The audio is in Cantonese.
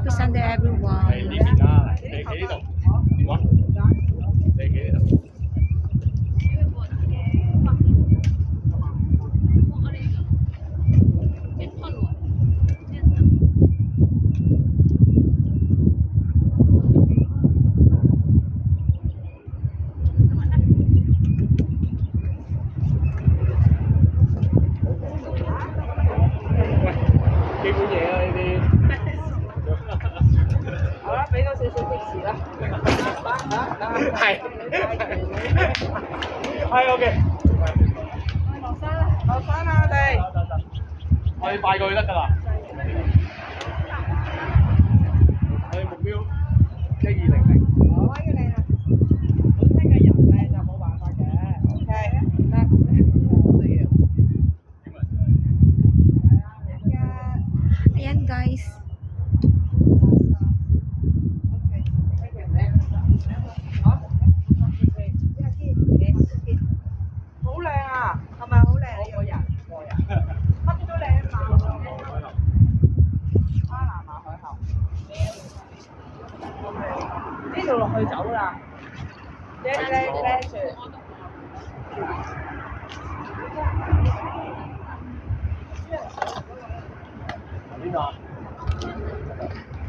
Happy Sunday, everyone. 係呢邊啦，你企呢度，電話，你企呢度。基本嘢啊呢啲。好啦，俾多少少的士啦。係。係 OK。落山啦，我哋。我哋快過去得㗎啦。我哋目標1200。好啊，要你啦。本身嘅人咧就冇辦法嘅，OK，得，我哋要。Ayan guys.好靚啊，係咪好靚啊？個人，乜都靚嘛。巴拿馬海峽。呢度落去走啦。靚船。邊度啊？